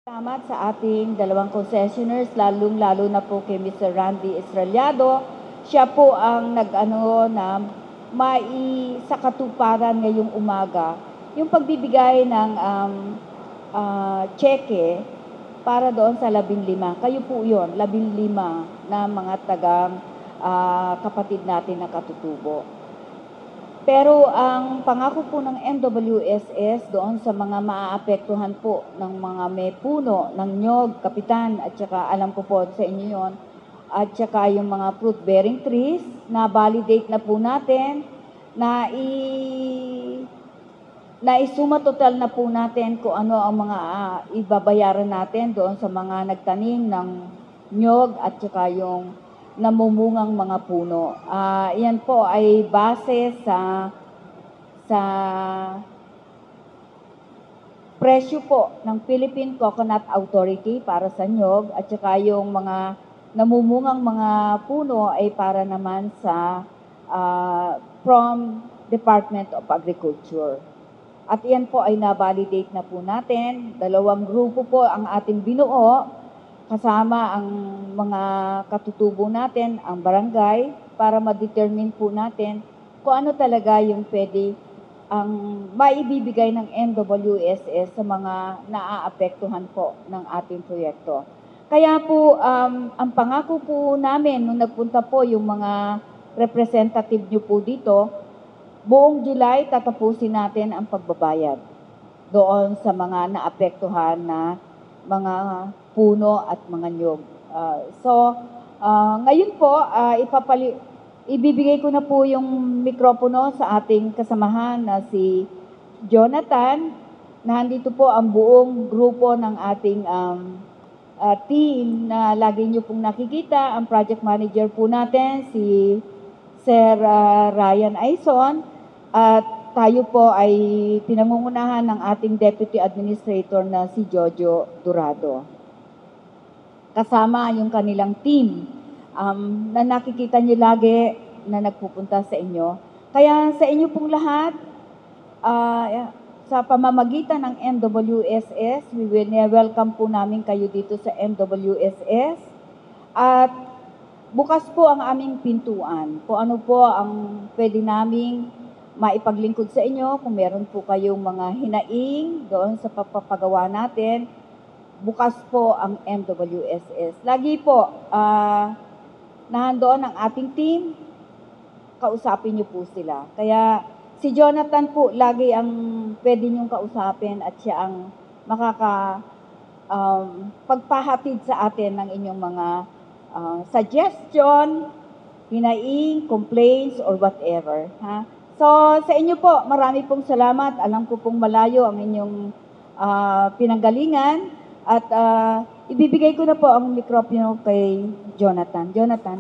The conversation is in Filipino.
Salamat sa ating dalawang concessioners, lalong-lalo na po kay Mr. Randy Estrellado. Siya po ang nag-ano na sa katuparan ngayong umaga yung pagbibigay ng cheque para doon sa 15. Kayo po yun, 15 na mga tagang kapatid natin na katutubo. Pero ang pangako po ng NWSS doon sa mga maaapektuhan po ng mga may puno, ng nyog, kapitan, at saka alam ko po sa inyo yon, at saka yung mga fruit-bearing trees, na validate na po natin, na isuma total na po natin kung ano ang mga ibabayaran natin doon sa mga nagtanim ng nyog at saka yung namumungang mga puno. Yan po ay base sa presyo po ng Philippine Coconut Authority para sa nyog at saka yung mga namumungang mga puno ay para naman sa from Department of Agriculture. At yan po ay na-validate na po natin. 2 grupo po ang ating binuo kasama ang mga katutubo natin, ang barangay, para ma-determine po natin kung ano talaga yung pwede ang maibibigay ng NWSS sa mga naaapektuhan po ng ating proyekto. Kaya po, ang pangako po namin nung nagpunta po yung mga representative nyo po dito, buong July tatapusin natin ang pagbabayad doon sa mga naapektuhan na mga puno at mga nyog. Ngayon po, ibibigay ko na po yung mikropono sa ating kasamahan na si Jonathan, na nandito po ang buong grupo ng ating team na lagi nyo pong nakikita. Ang project manager po natin, si Sir Ryan Aison, at tayo po ay pinangungunahan ng ating Deputy Administrator na si Jojo Durado. Kasama yung kanilang team na nakikita niyo lagi na nagpupunta sa inyo. Kaya sa inyo pong lahat, sa pamamagitan ng NWSS, we will welcome po namin kayo dito sa NWSS. At bukas po ang aming pintuan. Kung ano po ang pwede naming maipaglingkod sa inyo, kung meron po kayong mga hinaing doon sa papagawa natin, bukas po ang NWSS. Lagi po, nahandoon ang ating team, kausapin niyo po sila. Kaya si Jonathan po, lagi ang pwede niyong kausapin at siya ang pagpahatid sa atin ng inyong mga suggestion, hinaing, complaints, or whatever. Ha? So, sa inyo po, marami pong salamat. Alam ko pong malayo ang inyong pinanggalingan. At ibibigay ko na po ang mikropono kay Jonathan. Jonathan.